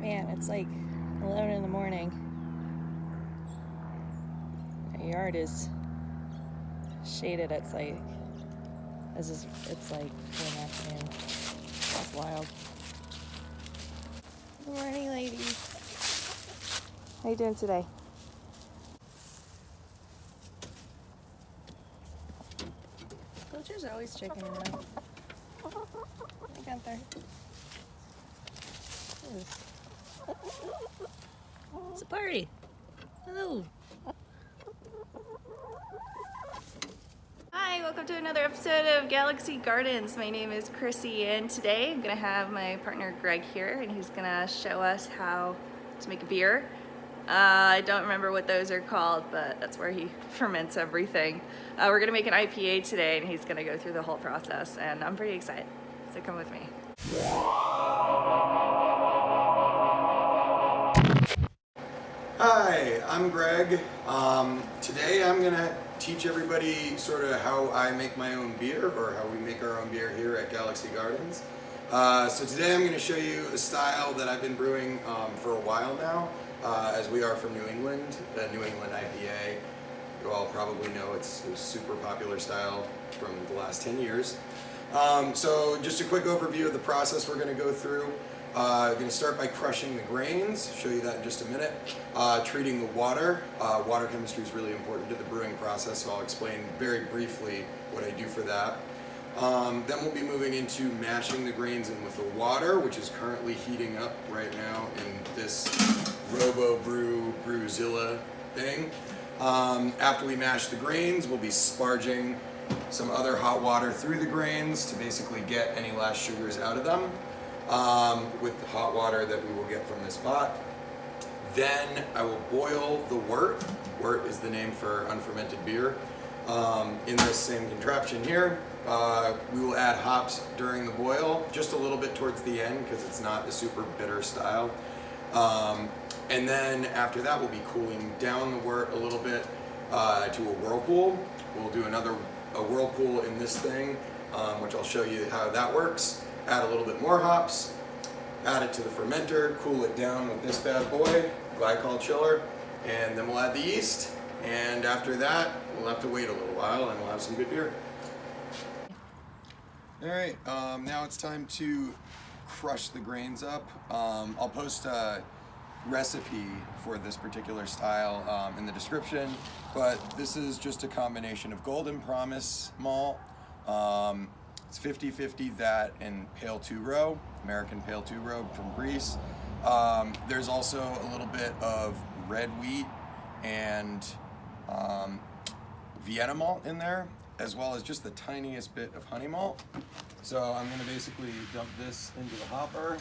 Man, it's like 11 in the morning. My yard is shaded. It's like 4 in the afternoon. That's wild. Good morning, ladies. How you doing today? Poachers are always checking in though. Hey, Gunther. It's a party. Hello. Hi, welcome to another episode of Galaxy Gardens. My name is Chrissy, and today I'm gonna have my partner Greg here, and he's gonna show us how to make a beer. I don't remember what those are called, but that's where he ferments everything. We're gonna make an IPA today, and he's gonna go through the whole process, and I'm pretty excited, so come with me. Hi, I'm Greg. Today I'm gonna teach everybody sort of how I make my own beer, or how we make our own beer here at Galaxy Gardens. So today I'm gonna show you a style that I've been brewing for a while now, as we are from New England, the New England IPA. You all probably know it's a super popular style from the last 10 years. So just a quick overview of the process we're gonna go through. I'm going to start by crushing the grains, show you that in just a minute. Treating the water. Water chemistry is really important to the brewing process, so I'll explain very briefly what I do for that. Then we'll be moving into mashing the grains in with the water, which is currently heating up right now in this Brew Brewzilla thing. After we mash the grains, we'll be sparging some other hot water through the grains to basically get any last sugars out of them. With the hot water that we will get from this pot. Then I will boil the wort. Wort is the name for unfermented beer. In this same contraption here, we will add hops during the boil, just a little bit towards the end because it's not a super bitter style. And then after that, we'll be cooling down the wort a little bit to a whirlpool. We'll do a whirlpool in this thing, which I'll show you how that works. Add a little bit more hops, add it to the fermenter, cool it down with this bad boy, glycol chiller, and then we'll add the yeast. And after that, we'll have to wait a little while and we'll have some good beer. All right, now it's time to crush the grains up. I'll post a recipe for this particular style in the description, but this is just a combination of Golden Promise malt. It's 50-50 that and Pale 2-Row, American Pale 2-Row from Greece. There's also a little bit of red wheat and Vienna malt in there, as well as just the tiniest bit of honey malt. So I'm gonna basically dump this into the hopper.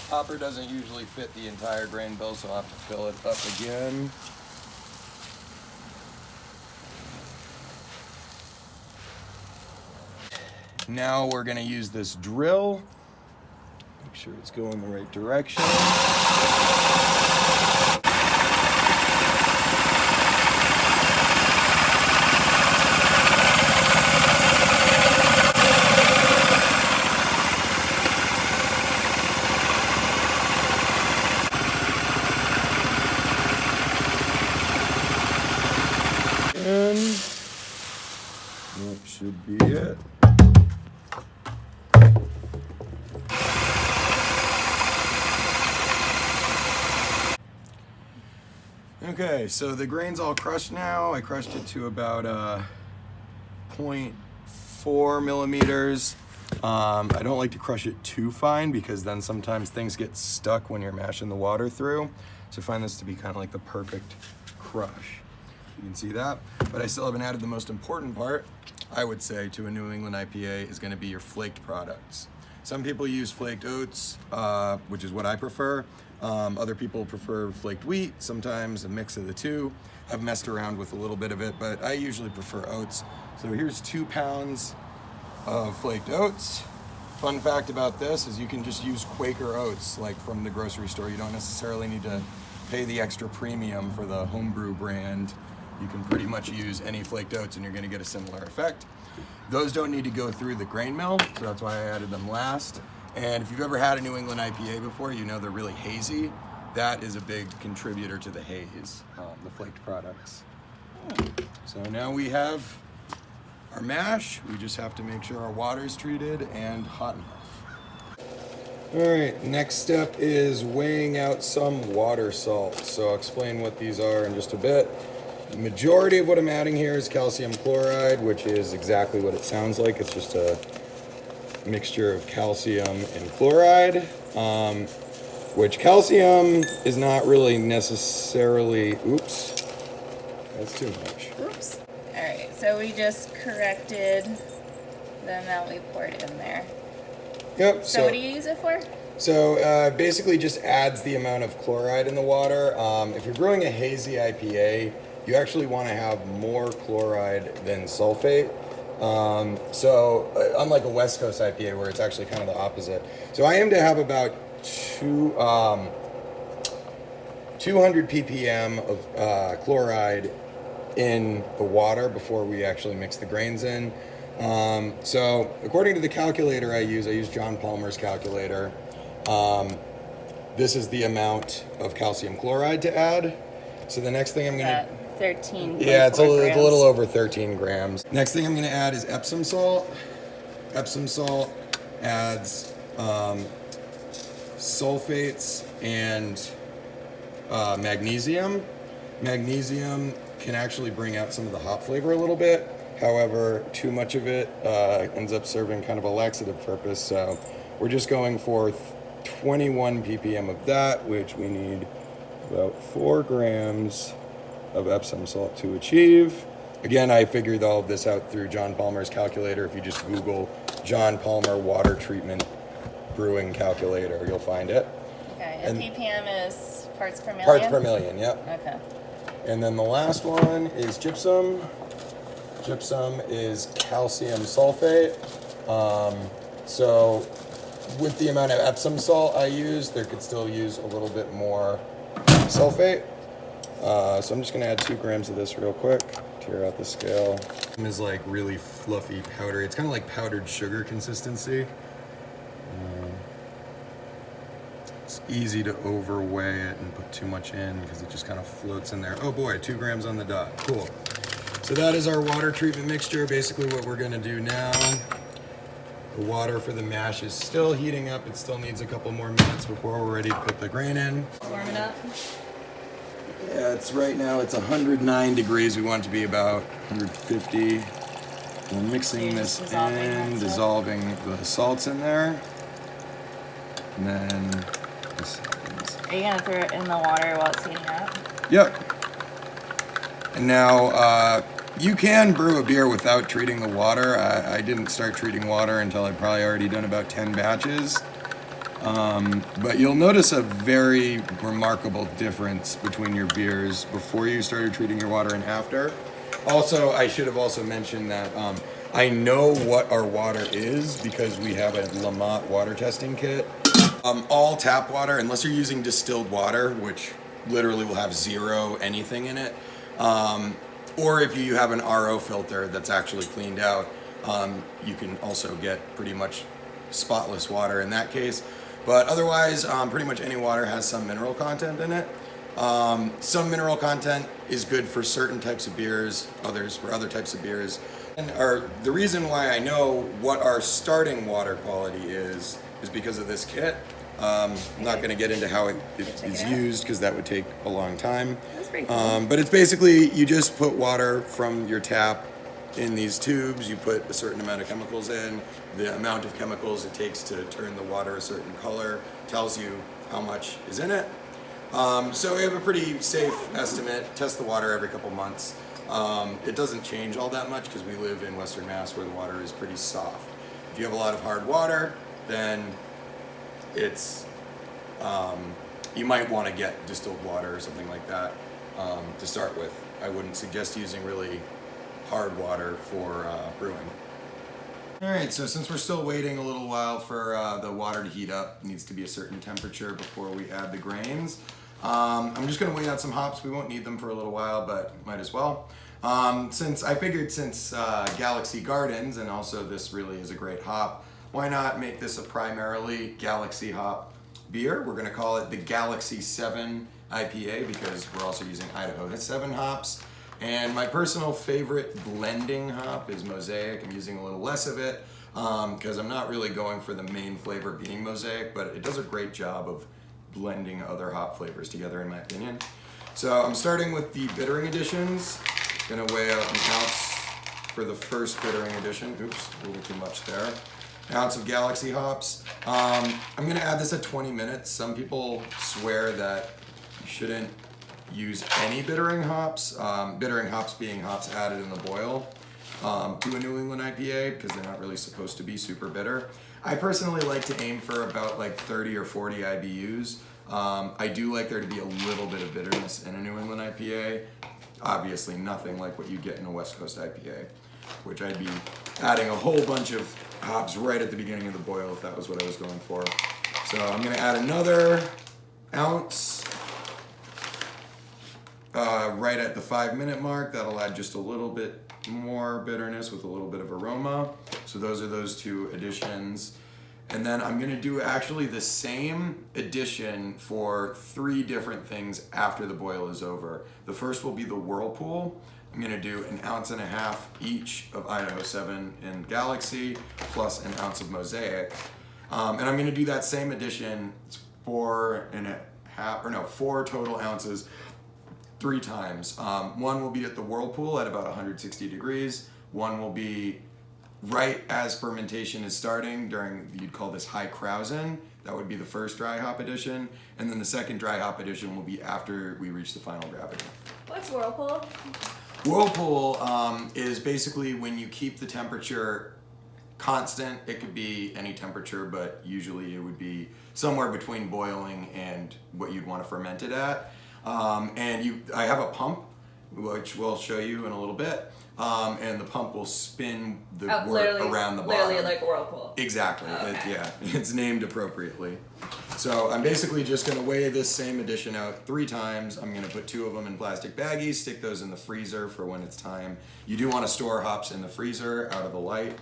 Hopper doesn't usually fit the entire grain bill, so I'll have to fill it up again. Now we're going to use this drill, make sure it's going the right direction. And that should be it. Okay, so the grain's all crushed now. I crushed it to about 0.4 millimeters. I don't like to crush it too fine because then sometimes things get stuck when you're mashing the water through. So I find this to be kind of like the perfect crush. You can see that, but I still haven't added the most important part, I would say, to a New England IPA is going to be your flaked products. Some people use flaked oats, which is what I prefer. Other people prefer flaked wheat, sometimes a mix of the two. I've messed around with a little bit of it, but I usually prefer oats. So here's 2 pounds of flaked oats. Fun fact about this is you can just use Quaker oats, like from the grocery store. You don't necessarily need to pay the extra premium for the homebrew brand. You can pretty much use any flaked oats and you're gonna get a similar effect. Those don't need to go through the grain mill, so that's why I added them last. And if you've ever had a New England IPA before, you know they're really hazy. That is a big contributor to the haze, the flaked products. So now we have our mash. We just have to make sure our water's treated and hot enough. All right, next step is weighing out some water salts. So I'll explain what these are in just a bit. The majority of what I'm adding here is calcium chloride, which is exactly what it sounds like. It's just a mixture of calcium and chloride, which calcium is not really necessarily, oops, that's too much. Oops. All right, so we just corrected the amount we poured in there. Yep. So what do you use it for? So basically just adds the amount of chloride in the water. If you're brewing a hazy IPA, you actually want to have more chloride than sulfate. Unlike a West Coast IPA where it's actually kind of the opposite. So I aim to have about 200 ppm of chloride in the water before we actually mix the grains in. So according to the calculator I use John Palmer's calculator. This is the amount of calcium chloride to add. So the next thing I'm gonna 13. Yeah, it's a little over 13 grams. Next thing I'm gonna add is Epsom salt. Epsom salt adds sulfates and magnesium. Magnesium can actually bring out some of the hop flavor a little bit. However, too much of it ends up serving kind of a laxative purpose. So we're just going for 21 ppm of that, which we need about 4 grams of Epsom salt to achieve. Again, I figured all of this out through John Palmer's calculator. If you just Google John Palmer water treatment brewing calculator, you'll find it. Okay, and ppm is parts per million? Parts per million, yep. Okay. And then the last one is gypsum. Gypsum is calcium sulfate. So with the amount of Epsom salt I use, there could still use a little bit more sulfate. So I'm just gonna add 2 grams of this real quick, tear out the scale. It is like really fluffy powder. It's kind of like powdered sugar consistency. It's easy to overweigh it and put too much in because it just kind of floats in there. Oh boy, 2 grams on the dot, cool. So that is our water treatment mixture. Basically what we're gonna do now, the water for the mash is still heating up. It still needs a couple more minutes before we're ready to put the grain in. Warm it up. Yeah, right now it's 109 degrees. We want it to be about 150. We're mixing this in, dissolving the salts in there. And then Are you gonna throw it in the water while it's heating up? Yep. And now you can brew a beer without treating the water. I didn't start treating water until I'd probably already done about 10 batches. But you'll notice a very remarkable difference between your beers before you started treating your water and after. Also, I should have also mentioned that I know what our water is because we have a Lamont water testing kit. All tap water, unless you're using distilled water, which literally will have zero anything in it, or if you have an RO filter that's actually cleaned out, you can also get pretty much spotless water in that case. But otherwise, pretty much any water has some mineral content in it. Some mineral content is good for certain types of beers, others for other types of beers. And the reason why I know what our starting water quality is because of this kit. I'm not going to get into how it is used because that would take a long time. That's pretty cool. But it's basically you just put water from your tap in these tubes, you put a certain amount of chemicals in, the amount of chemicals it takes to turn the water a certain color tells you how much is in it. So we have a pretty safe estimate, test the water every couple months. It doesn't change all that much because we live in Western Mass where the water is pretty soft. If you have a lot of hard water, then it's, you might want to get distilled water or something like that to start with. I wouldn't suggest using really hard water for brewing. All right, so since we're still waiting a little while for the water to heat up, it needs to be a certain temperature before we add the grains. I'm just gonna weigh out some hops. We won't need them for a little while, but might as well. Since Galaxy Gardens, and also this really is a great hop, why not make this a primarily Galaxy hop beer? We're gonna call it the Galaxy 7 IPA because we're also using Idaho 7 hops. And my personal favorite blending hop is Mosaic. I'm using a little less of it because I'm not really going for the main flavor being Mosaic, but it does a great job of blending other hop flavors together in my opinion. So I'm starting with the bittering additions. Gonna weigh out an ounce for the first bittering addition. Oops, a little too much there. An ounce of Galaxy hops. I'm gonna add this at 20 minutes. Some people swear that you shouldn't use any bittering hops. Bittering hops being hops added in the boil to a New England IPA because they're not really supposed to be super bitter. I personally like to aim for about like 30 or 40 IBUs. I do like there to be a little bit of bitterness in a New England IPA. Obviously nothing like what you get in a West Coast IPA, which I'd be adding a whole bunch of hops right at the beginning of the boil if that was what I was going for. So I'm gonna add another ounce right at the 5-minute mark. That'll add just a little bit more bitterness with a little bit of aroma. So those are those two additions. And then I'm gonna do actually the same addition for 3 different things after the boil is over. The first will be the Whirlpool. I'm gonna do an ounce and a half each of Idaho 7 and Galaxy, plus an ounce of Mosaic. And I'm gonna do that same addition 4 total ounces 3 times. One will be at the Whirlpool at about 160 degrees. One will be right as fermentation is starting during, you'd call this high krausen. That would be the first dry hop addition. And then the second dry hop addition will be after we reach the final gravity. What's Whirlpool? Whirlpool is basically when you keep the temperature constant. It could be any temperature, but usually it would be somewhere between boiling and what you'd want to ferment it at. I have a pump, which we'll show you in a little bit. And the pump will spin the wort around the bottom. Literally like a whirlpool. Exactly. Oh, okay. It's named appropriately. So I'm basically just going to weigh this same addition out 3 times. I'm going to put 2 of them in plastic baggies, stick those in the freezer for when it's time. You do want to store hops in the freezer out of the light.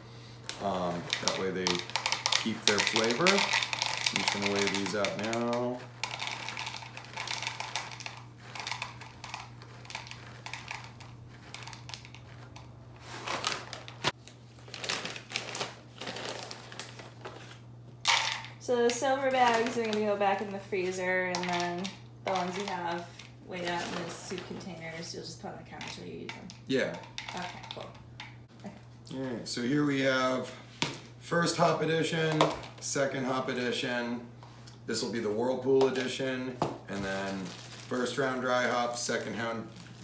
That way they keep their flavor. I'm just going to weigh these out now. So the silver bags are going to go back in the freezer, and then the ones you have weighed out in the soup containers, you'll just put on the counter until you use them. Yeah. Okay, cool. Okay. All right, so here we have first hop edition, second hop edition. This will be the Whirlpool edition, and then first round dry hops, second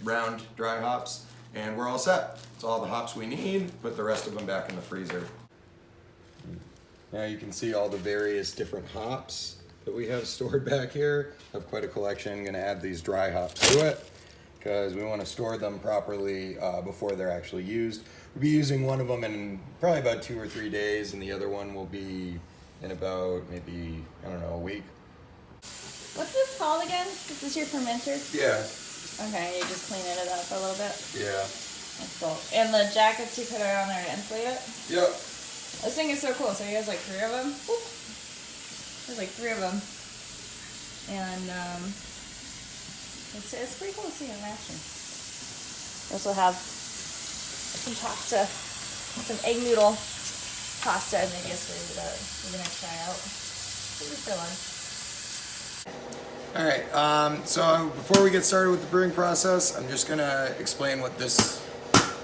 round dry hops, and we're all set. It's all the hops we need. Put the rest of them back in the freezer. Now you can see all the various different hops that we have stored back here. I have quite a collection. I'm gonna add these dry hops to it because we want to store them properly before they're actually used. We'll be using one of them in probably about 2 or 3 days, and the other one will be in about maybe, I don't know, a week. What's this called again? Is this your fermenter? Yeah. Okay, you're just cleaning it up a little bit? Yeah. That's cool. And the jackets you put it on there to insulate it? Yep. This thing is so cool. So he has like 3 of them. Whoop. There's like 3 of them. And it's pretty cool to see in action. We also have some pasta, some egg noodle pasta, and maybe a food that we're gonna try out. Maybe for lunch. All right, so before we get started with the brewing process, I'm just gonna explain what this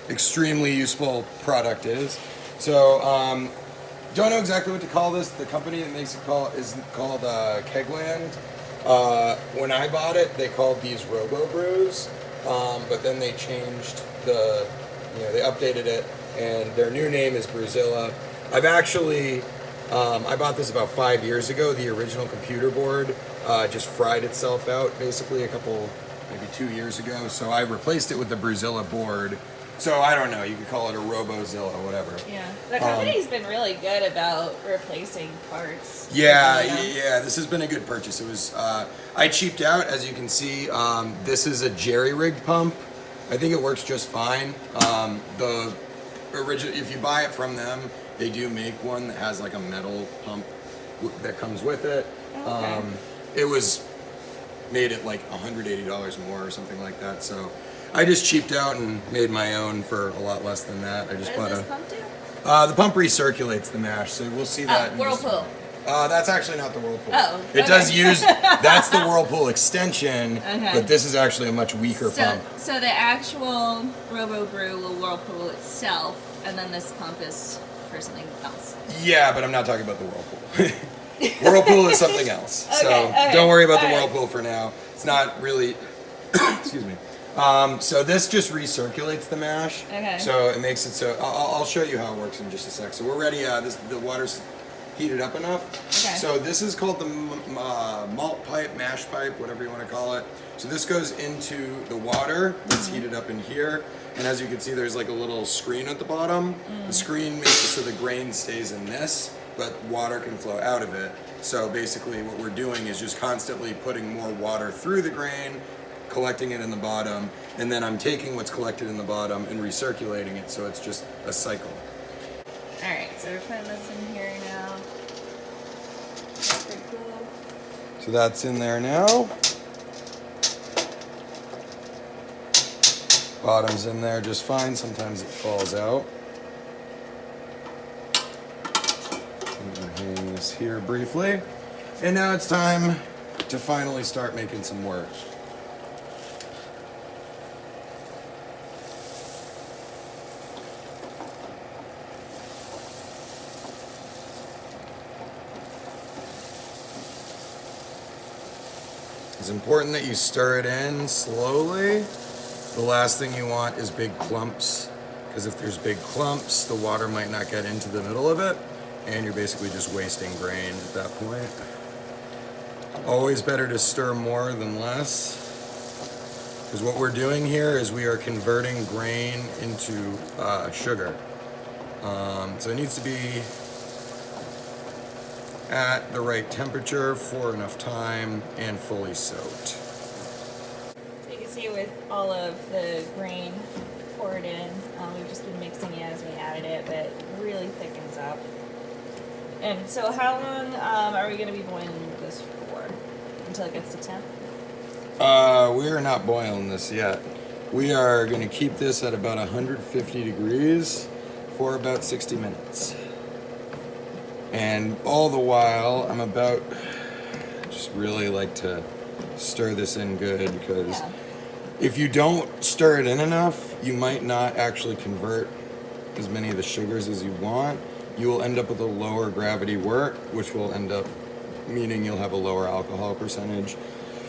extremely useful product is. So, don't know exactly what to call this. The company that makes it is called Kegland. When I bought it, they called these Robo Brews, but then they changed they updated it, and their new name is Brewzilla. I've actually, I bought this about 5 years ago. The original computer board just fried itself out basically maybe 2 years ago. So I replaced it with the Brewzilla board. So I don't know, you could call it a Robozilla, whatever. Yeah, the company's been really good about replacing parts. Yeah, this has been a good purchase. It was, I cheaped out, as you can see. This is a jerry-rigged pump. I think it works just fine. The original, if you buy it from them, They do make one that has like a metal pump that comes with it. Okay. It was made at like $180 more or something like that. So I just cheaped out and made my own for a lot less than that. I just What bought does this pump do? the pump recirculates the mash, so we'll see that. Whirlpool. That's actually not the Whirlpool. Oh, it does use, that's the Whirlpool extension, but this is actually a much weaker pump. So the actual Robo Brew will whirlpool itself, and then this pump is for something else. Yeah, but I'm not talking about the Whirlpool. Whirlpool is something else. Okay, so don't worry about the Whirlpool for now. It's not really, excuse me. So this just recirculates the mash. Okay. So it makes it so, I'll show you how it works in just a sec. So we're ready, the water's heated up enough. Okay. So this is called the malt pipe, mash pipe, whatever you want to call it. So this goes into the water that's heated up in here. And as you can see, there's like a little screen at the bottom. The screen makes it so the grain stays in this, but water can flow out of it. So basically what we're doing is just constantly putting more water through the grain, collecting it in the bottom, and then I'm taking what's collected in the bottom and recirculating it, so it's just a cycle. Alright, so we're putting this in here now. That's pretty cool. So that's in there now. Bottom's in there just fine. Sometimes it falls out. I'm gonna hang this here briefly. And now it's time to finally start making some work. It's important that you stir it in slowly. The last thing you want is big clumps, because if there's big clumps, the water might not get into the middle of it, and you're basically just wasting grain at that point. Always better to stir more than less, because what we're doing here is we are converting grain into sugar. So it needs to be at the right temperature for enough time and fully soaked. You can see with all of the grain poured in, we've just been mixing it as we added it, but it really thickens up. And so how long are we going to be boiling this for? Until it gets to temp? We are not boiling this yet. We are going to keep this at about 150 degrees for about 60 minutes. And all the while, I'm about, just really like to stir this in good, because if you don't stir it in enough, you might not actually convert as many of the sugars as you want. You will end up with a lower gravity wort, which will end up meaning you'll have a lower alcohol percentage,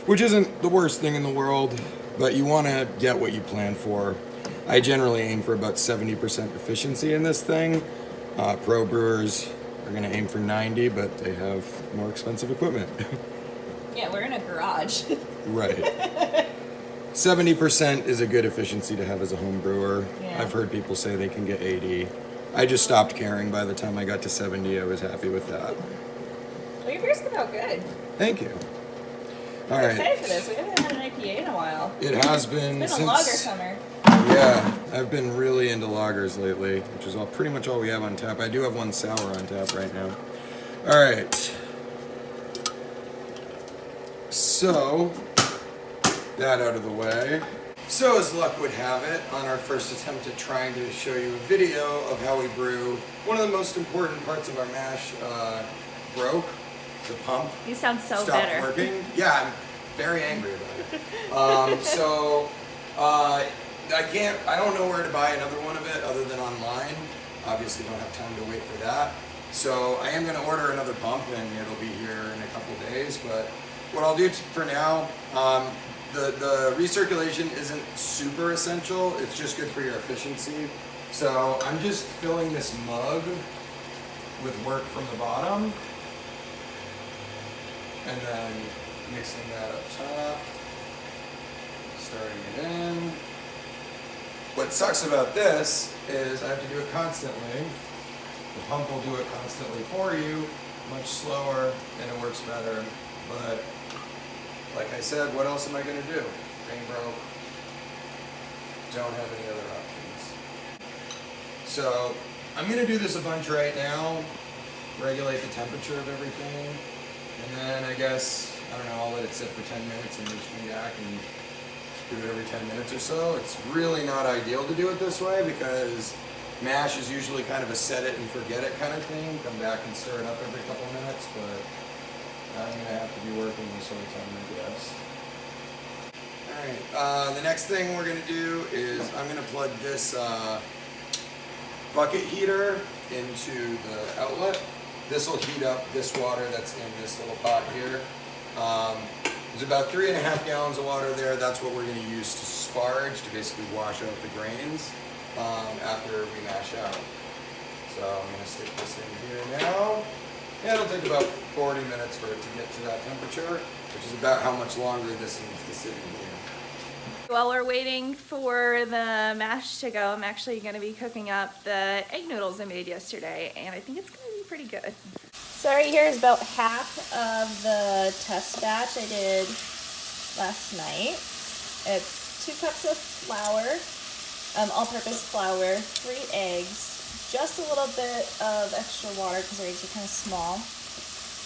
which isn't the worst thing in the world, but you want to get what you plan for. I generally aim for about 70% efficiency in this thing. Pro brewers are going to aim for 90, but they have more expensive equipment. Yeah, we're in a garage. Right. 70% is a good efficiency to have as a home brewer. Yeah. I've heard people say they can get 80. I just stopped caring. By the time I got to 70, I was happy with that. Well, your beer's come out good. Thank you. All I'm right. excited for this. We haven't had an IPA in a while. It has been It's been since a lager summer. Yeah, I've been really into lagers lately, which is pretty much all we have on tap. I do have one sour on tap right now. All right. So, that out of the way. So, as luck would have it, on our first attempt at trying to show you a video of how we brew, one of the most important parts of our mash broke. The pump. You sound so stopped bitter. working. Yeah, I'm very angry about it. I don't know where to buy another one of it other than online. Obviously don't have time to wait for that. So I am going to order another pump, and it'll be here in a couple days. But what I'll do for now, the recirculation isn't super essential. It's just good for your efficiency. So I'm just filling this mug with wort from the bottom, and then mixing that up top, stirring it in. What sucks about this is I have to do it constantly. The pump will do it constantly for you, much slower, and it works better. But like I said, what else am I going to do? Grain broke. Don't have any other options. So I'm gonna do this a bunch right now, regulate the temperature of everything, and then I guess, I don't know, I'll let it sit for 10 minutes and just come back and do it every 10 minutes or so. It's really not ideal to do it this way because mash is usually kind of a set it and forget it kind of thing. Come back and stir it up every couple minutes, but I'm gonna have to be working this whole time, I guess. Alright, the next thing we're gonna do is I'm gonna plug this bucket heater into the outlet. This will heat up this water that's in this little pot here. There's about 3.5 gallons of water there. That's what we're going to use to sparge, to basically wash out the grains after we mash out. So I'm going to stick this in here now. Yeah, it'll take about 40 minutes for it to get to that temperature, which is about how much longer this needs to sit in here. While we're waiting for the mash to go, I'm actually going to be cooking up the egg noodles I made yesterday, and I think it's going to be pretty good. So right here is about half of the test batch I did last night. It's 2 cups of flour, all-purpose flour, 3 eggs, just a little bit of extra water because our eggs are kind of small,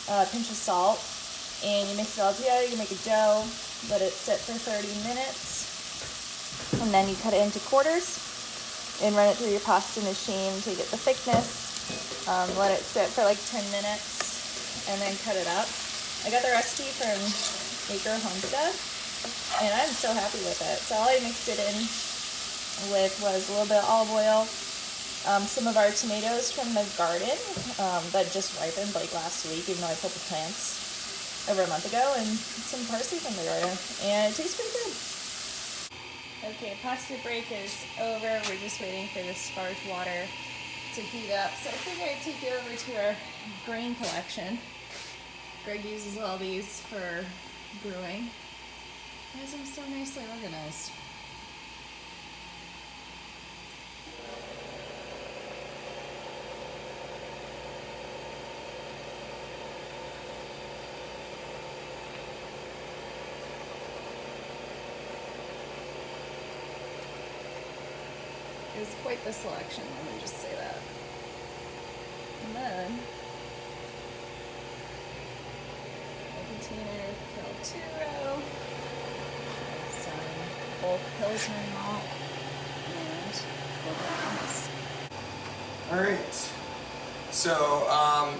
a pinch of salt, and you mix it all together, you make a dough, let it sit for 30 minutes, and then you cut it into quarters and run it through your pasta machine to get the thickness. Let it sit for like 10 minutes and then cut it up. I got the recipe from Acre Homestead and I'm so happy with it. So all I mixed it in with was a little bit of olive oil, some of our tomatoes from the garden that just ripened like last week, even though I pulled the plants over a month ago, and some parsley from the garden, and it tastes pretty good. Okay, pasta break is over. We're just waiting for the sparge water to heat up. So I figured I'd take you over to our grain collection. Greg uses all these for brewing. Why is them so nicely organized? It was quite the selection, let me just say that. And then a container of Pilturo, some bulk Pilsner malt, and grounds. Alright, so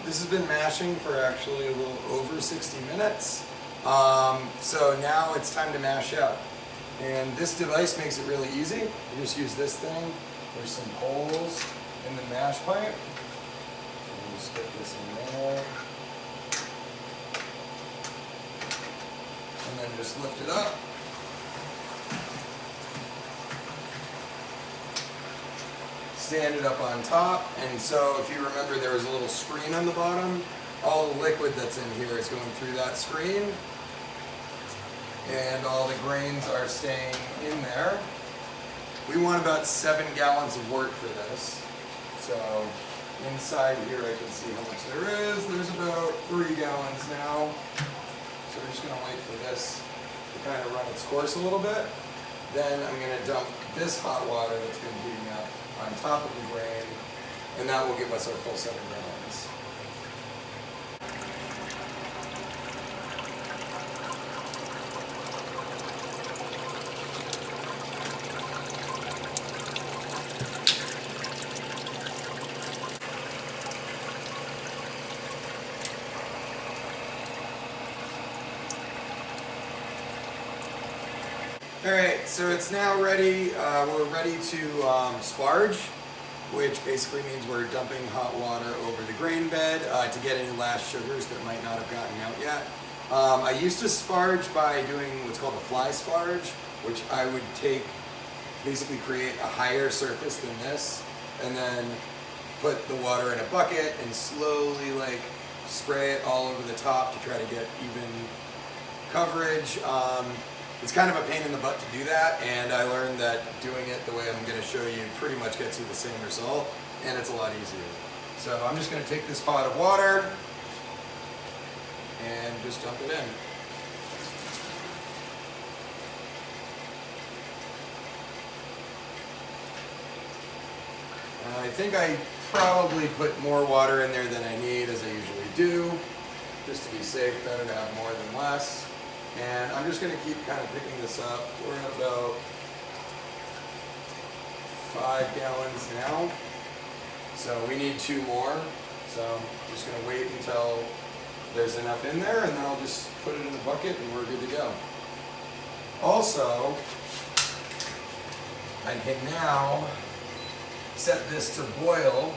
this has been mashing for actually a little over 60 minutes. So now it's time to mash out. And this device makes it really easy. You just use this thing. There's some holes in the mash pipe. And you just get this in there. And then just lift it up. Stand it up on top. And so if you remember, there was a little screen on the bottom. All the liquid that's in here is going through that screen. And all the grains are staying in there. We want about 7 gallons of wort for this. So inside here I can see how much there is. There's about 3 gallons now. So we're just gonna wait for this to kind of run its course a little bit. Then I'm gonna dump this hot water that's been heating up on top of the grain, and that will give us our full 7 gallons. Alright, so it's now ready. We're ready to sparge, which basically means we're dumping hot water over the grain bed to get any last sugars that might not have gotten out yet. I used to sparge by doing what's called a fly sparge, which I would basically create a higher surface than this, and then put the water in a bucket and slowly spray it all over the top to try to get even coverage. It's kind of a pain in the butt to do that, and I learned that doing it the way I'm going to show you pretty much gets you the same result, and it's a lot easier. So I'm just going to take this pot of water and just dump it in. I think I probably put more water in there than I need, as I usually do, just to be safe. Better to have more than less. And I'm just going to keep kind of picking this up. We're at about 5 gallons now. So we need 2 more. So I'm just going to wait until there's enough in there, and then I'll just put it in the bucket and we're good to go. Also, I can now set this to boil,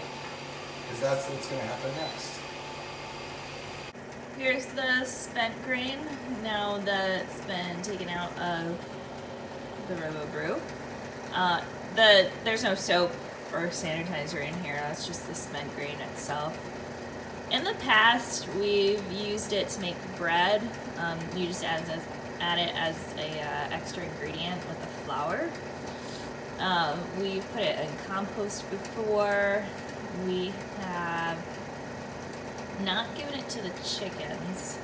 because that's what's going to happen next. Here's the spent grain now that it's been taken out of the brew. There's no soap or sanitizer in here, that's just the spent grain itself. In the past, we've used it to make bread. You just add it as a extra ingredient with the flour. We've put it in compost before. We have not given it to the chickens.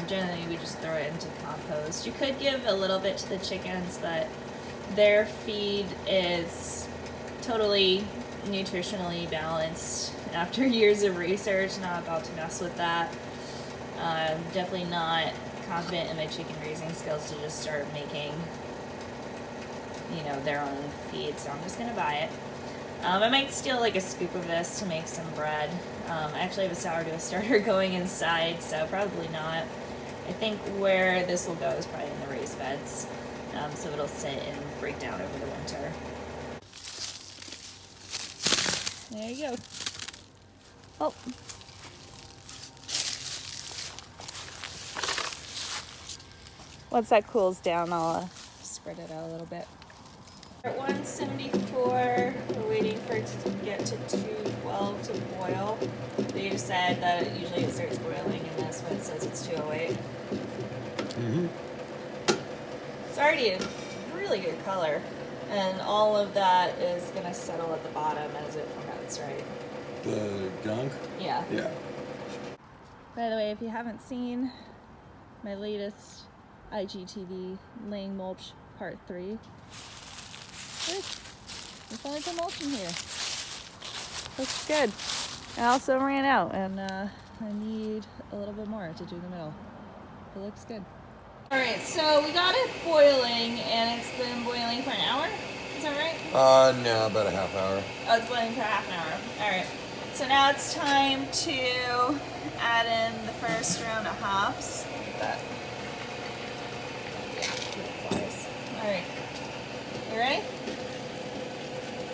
Generally, we just throw it into compost. You could give a little bit to the chickens, but their feed is totally nutritionally balanced. After years of research, not about to mess with that. Definitely not confident in my chicken raising skills to just start making, their own feed. So I'm just gonna buy it. I might steal like a scoop of this to make some bread. I actually have a sourdough starter going inside, so probably not. I think where this will go is probably in the raised beds, so it'll sit and break down over the winter. There you go. Oh. Once that cools down, I'll spread it out a little bit. At 174, we're waiting for it to get to 212 to boil. They just said that usually it starts boiling in this, but it says it's 208. It's already a really good color, and all of that is going to settle at the bottom as it ferments, right? The gunk? Yeah. Yeah. By the way, if you haven't seen my latest IGTV, laying mulch part 3, we finally put mulch in here. Looks good. I also ran out, and I need a little bit more to do the middle. It looks good. Alright, so we got it boiling, and it's been boiling for an hour? Is that right? No, about a half hour. Oh, it's boiling for half an hour. Alright. So now it's time to add in the first round of hops. That. Yeah, alright. You ready?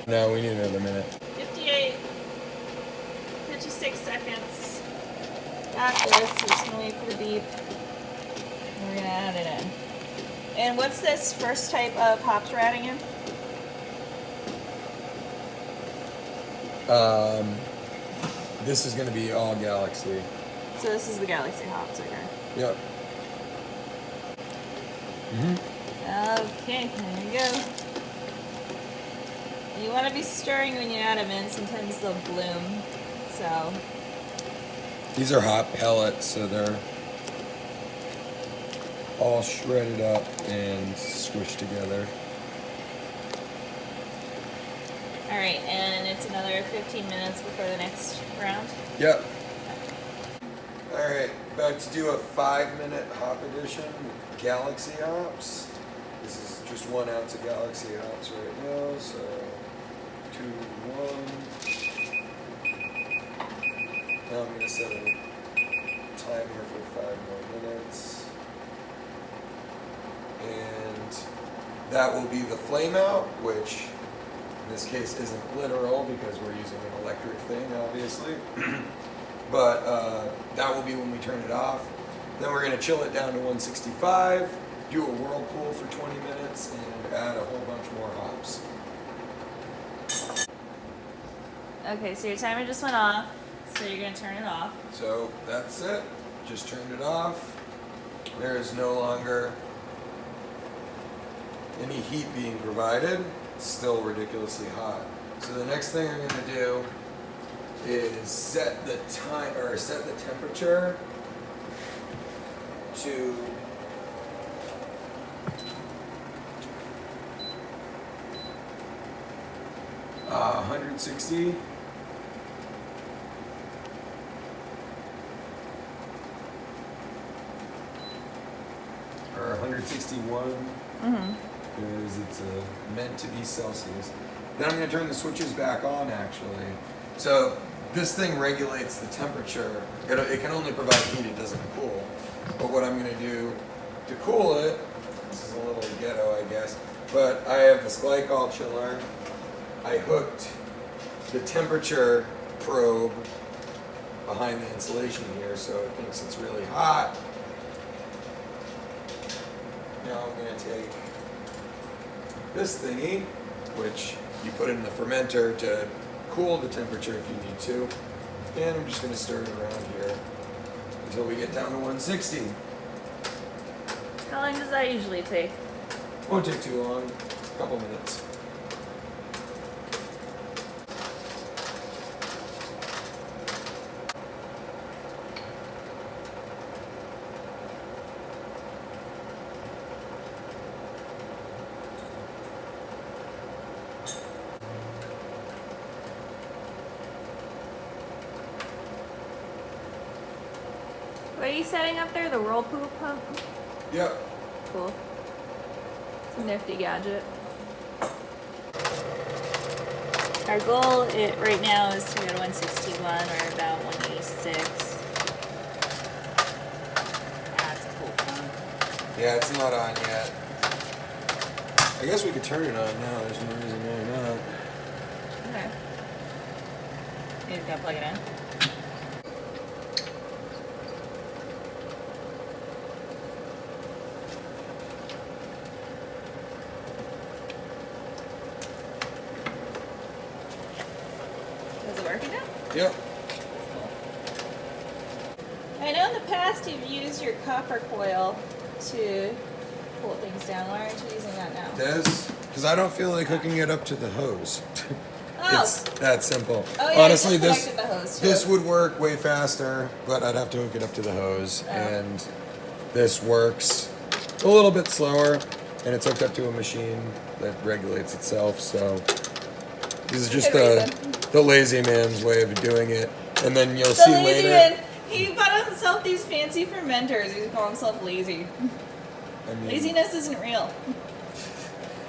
No, we need another minute. 58, 56 seconds. After this, we're just gonna wait for the beep. And we're gonna add it in. And what's this first type of hops we're adding in? This is going to be all Galaxy. So this is the Galaxy hops, okay. Yep. Okay, there you go. You want to be stirring when you add them in, sometimes they'll bloom, so. These are hot pellets, so they're all shredded up and squished together. Alright, and it's another 15 minutes before the next round? Yep. Alright, about to do a 5-minute hop edition with Galaxy hops. This is just 1 ounce of Galaxy hops right now, so 2, 1. Now I'm going to set a timer for 5 more minutes. And that will be the flame out, which in this case isn't literal because we're using an electric thing, obviously. But that will be when we turn it off. Then we're going to chill it down to 165, do a whirlpool for 20 minutes, and add a whole bunch more hops. Okay, so your timer just went off, so you're going to turn it off. So that's it. Just turned it off. There is no longer any heat being provided. It's still ridiculously hot. So the next thing I'm going to do is set the temperature to 160, 161 because it's meant to be Celsius. Then I'm going to turn the switches back on actually. So this thing regulates the temperature. It can only provide heat, it doesn't cool. But what I'm going to do to cool it, this is a little ghetto I guess, but I have this glycol chiller. I hooked the temperature probe behind the insulation here so it thinks it's really hot. Now I'm going to take this thingy, which you put in the fermenter to cool the temperature if you need to, and I'm just going to stir it around here until we get down to 160. How long does that usually take? Won't take too long, a couple minutes. What are you setting up there? The whirlpool pump? Yep. Cool. It's a nifty gadget. Our goal right now is to go to 161 or about 186. That's a cool pump. Yeah, it's not on yet. I guess we could turn it on now. There's no reason why not. Okay. You just gotta plug it in. Is it working now? Yep. I know in the past you've used your copper coil to pull things down. Why aren't you using that now? This, because I don't feel like hooking it up to the hose. Oh. It's that simple. Oh yeah, Honestly, you just connected the hose to this it. would work way faster, but I'd have to hook it up to the hose, Oh. and this works a little bit slower, and it's hooked up to a machine that regulates itself. So this is just the lazy man's way of doing it, and then you'll see later. Man, he bought himself these fancy fermenters. He's calling himself lazy. I mean, Laziness isn't real.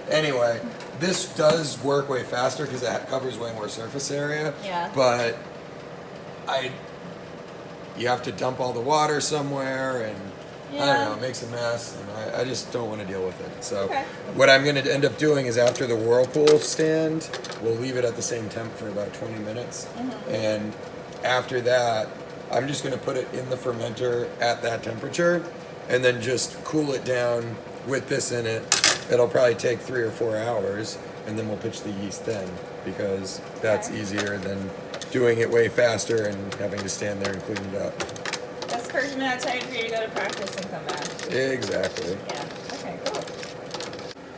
Anyway, this does work way faster because it covers way more surface area. Yeah. But you have to dump all the water somewhere, and I Yeah. don't know, it makes a mess, and I just don't want to deal with it. So Okay. what I'm going to end up doing is after the whirlpool stand, we'll leave it at the same temp for about 20 minutes. And after that, I'm just going to put it in the fermenter at that temperature and then just cool it down with this in it. It'll probably take 3 or 4 hours, and then we'll pitch the yeast then, because that's easier than doing it way faster and having to stand there and clean it up. That's the perfect amount of time for you to go to practice and come back. Exactly. Yeah. Okay, cool.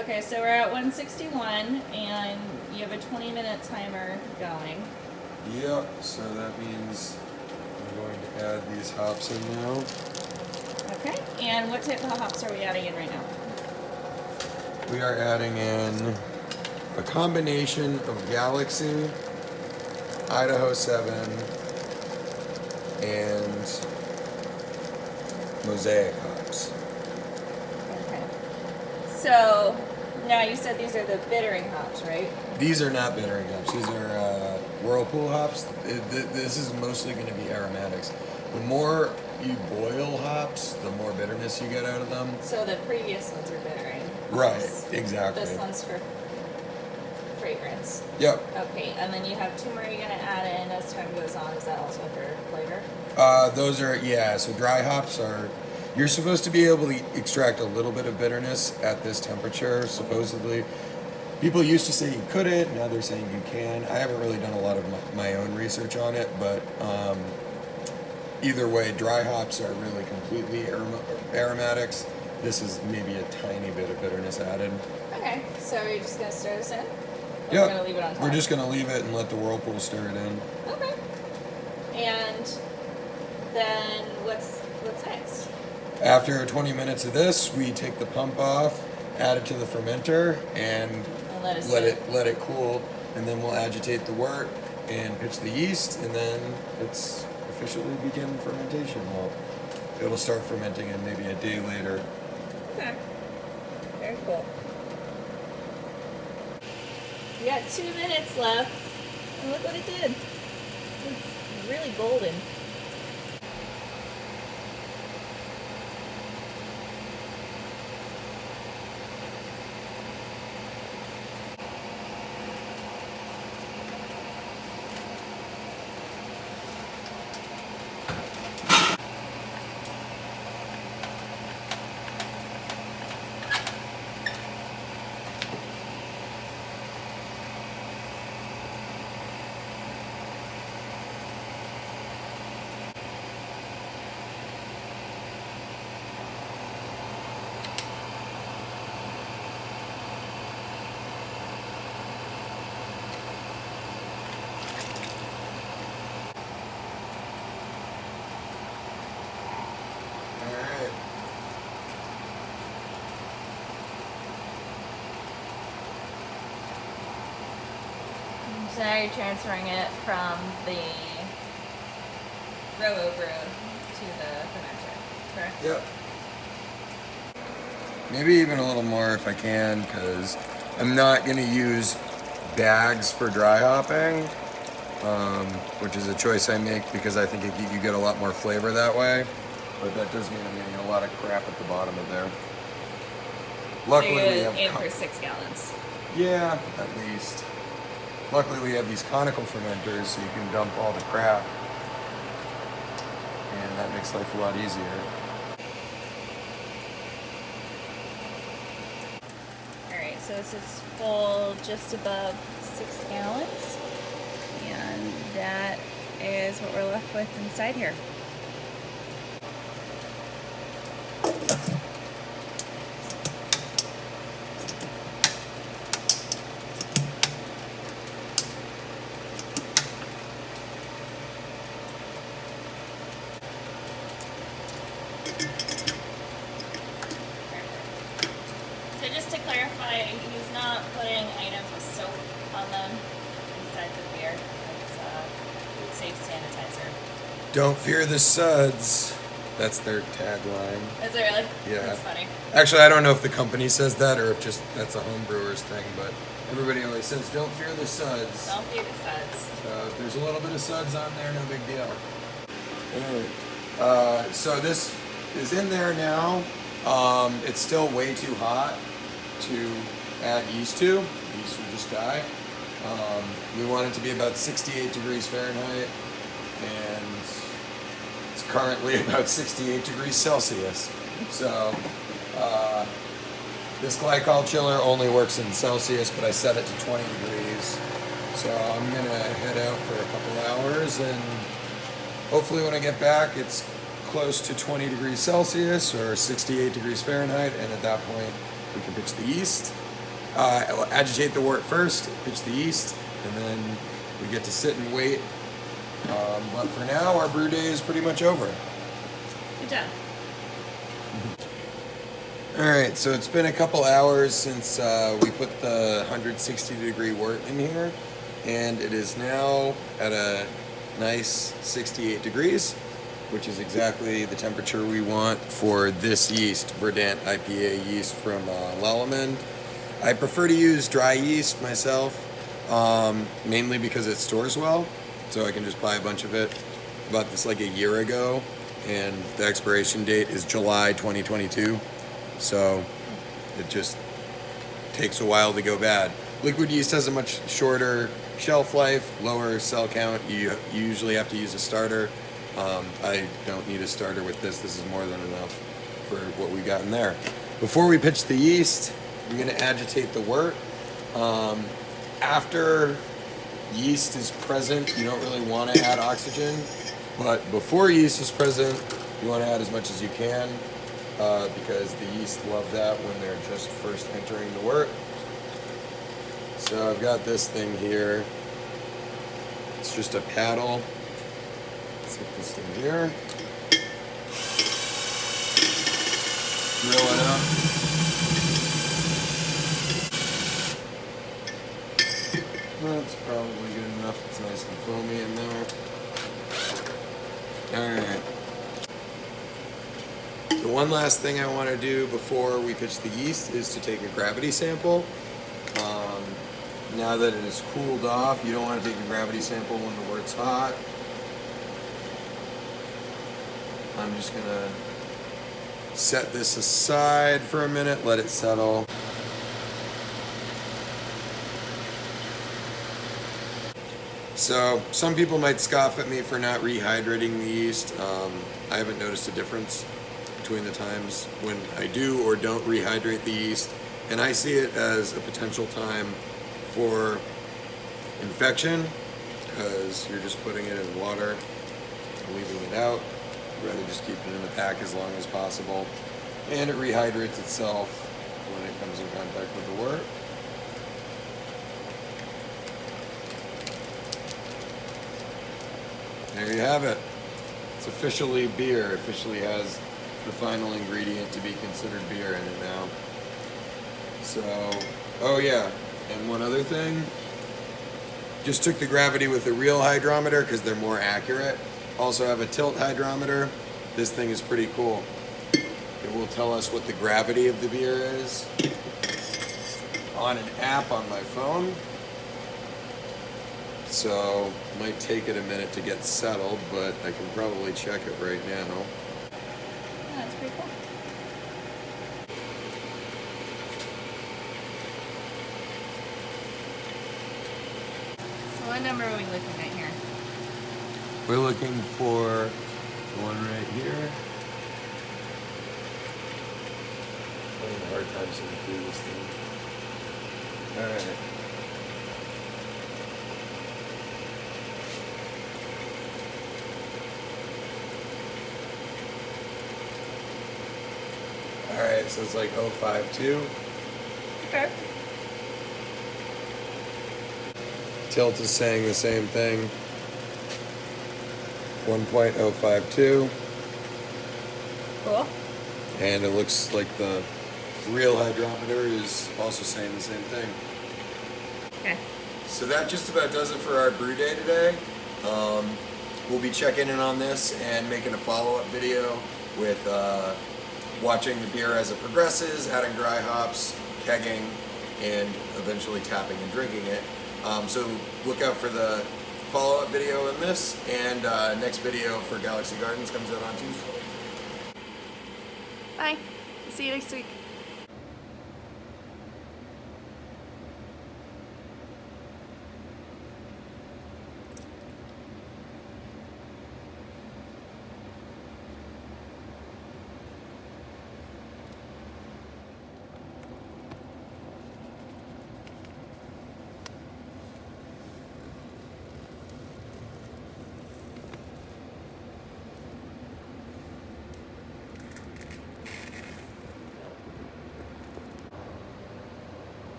Okay, so we're at 161, and you have a 20-minute timer going. Yep, so that means I'm going to add these hops in now. Okay, and what type of hops are we adding in right now? We are adding in a combination of Galaxy, Idaho 7, and Mosaic hops. Okay. So, now you said these are the bittering hops, right? These are not bittering hops. These are whirlpool hops. This is mostly going to be aromatics. The more you boil hops, the more bitterness you get out of them. So the previous ones are bittering. Right, hops. exactly. This one's for fragrance. Yep. Okay, and then you have 2 more you're going to add in as time goes on. Is that also for flavor? Those are, yeah, so dry hops are, you're supposed to be able to extract a little bit of bitterness at this temperature, supposedly. People used to say you couldn't, now they're saying you can. I haven't really done a lot of my own research on it, but either way, dry hops are really completely aromatics. This is maybe a tiny bit of bitterness added. Okay, so you're just going to stir this in? Or Yeah, we're going to leave it on top? we're just going to leave it and let the whirlpool stir it in. Okay. And then what's next? After 20 minutes of this, we take the pump off, add it to the fermenter, and let it cool, and then we'll agitate the wort and pitch the yeast, and then it's officially begin fermentation. Well, it'll start fermenting in maybe a day later. Okay. Very cool. We got 2 minutes left. And look what it did. It's really golden. So now you're transferring it from the row brew to the fermenter, correct? Yep. Maybe even a little more if I can, because I'm not going to use bags for dry hopping, which is a choice I make because I think you get a lot more flavor that way. But that does mean I'm getting a lot of crap at the bottom of there. Luckily, so we have aim for 6 gallons. Yeah, at least. Luckily, we have these conical fermenters, so you can dump all the crap, and that makes life a lot easier. All right, so this is full, just above 6 gallons, and that is what we're left with inside here. So just to clarify, he's not putting items with soap on them inside the beer. It's food safe sanitizer. Don't fear the suds. That's their tagline. Is it really? Yeah. That's funny. Actually, I don't know if the company says that or if just that's a home brewer's thing, but everybody always says, don't fear the suds. Don't fear the suds. So if there's a little bit of suds on there, no big deal. Alright. So this is in there now. It's still way too hot to add yeast to. Yeast would just die. We want it to be about 68 degrees Fahrenheit, and it's currently about 68 degrees Celsius. So this glycol chiller only works in Celsius, but I set it to 20 degrees. So I'm gonna head out for a couple hours, and hopefully when I get back, it's close to 20 degrees Celsius or 68 degrees Fahrenheit, and at that point we can pitch the yeast. I'll agitate the wort first, pitch the yeast, and then we get to sit and wait. But for now, our brew day is pretty much over. Good job. Alright, so it's been a couple hours since we put the 160 degree wort in here, and it is now at a nice 68 degrees, which is exactly the temperature we want for this yeast, Verdant IPA yeast from Lallemand. I prefer to use dry yeast myself, mainly because it stores well, so I can just buy a bunch of it. I bought this like a year ago, and the expiration date is July 2022, so it just takes a while to go bad. Liquid yeast has a much shorter shelf life, lower cell count. You usually have to use a starter. I don't need a starter with this. This is more than enough for what we got in there. Before we pitch the yeast, I'm going to agitate the wort. After yeast is present, you don't really want to add oxygen, but before yeast is present, you want to add as much as you can because the yeast love that when they're just first entering the wort. So I've got this thing here. It's just a paddle. Stick this in here. Drill it up. That's probably good enough. It's nice and foamy in there. Alright. The one last thing I want to do before we pitch the yeast is to take a gravity sample. Now that it is cooled off, you don't want to take a gravity sample when the wort's hot. I'm just going to set this aside for a minute, let it settle. So some people might scoff at me for not rehydrating the yeast. I haven't noticed a difference between the times when I do or don't rehydrate the yeast, and I see it as a potential time for infection because you're just putting it in water and leaving it out. I'd rather just keep it in the pack as long as possible, and it rehydrates itself when it comes in contact with the wort. There you have it. It's officially beer. It officially has the final ingredient to be considered beer in it now. So, oh yeah, and one other thing. Just took the gravity with a real hydrometer because they're more accurate. Also have a tilt hydrometer. This thing is pretty cool. It will tell us what the gravity of the beer is on an app on my phone. So, might take it a minute to get settled, but I can probably check it right now. Yeah, that's pretty cool. So what number are we looking at here? We're looking for the one right here. I'm having a hard time seeing through this thing. Alright. Alright, so it's like 052. Okay. Tilt is saying the same thing. 1.052. Cool. And it looks like the real hydrometer is also saying the same thing. Okay. So that just about does it for our brew day today. We'll be checking in on this and making a follow-up video with watching the beer as it progresses, adding dry hops, kegging, and eventually tapping and drinking it. So look out for the follow-up video in this, and next video for Galaxy Gardens comes out on Tuesday. Bye. See you next week.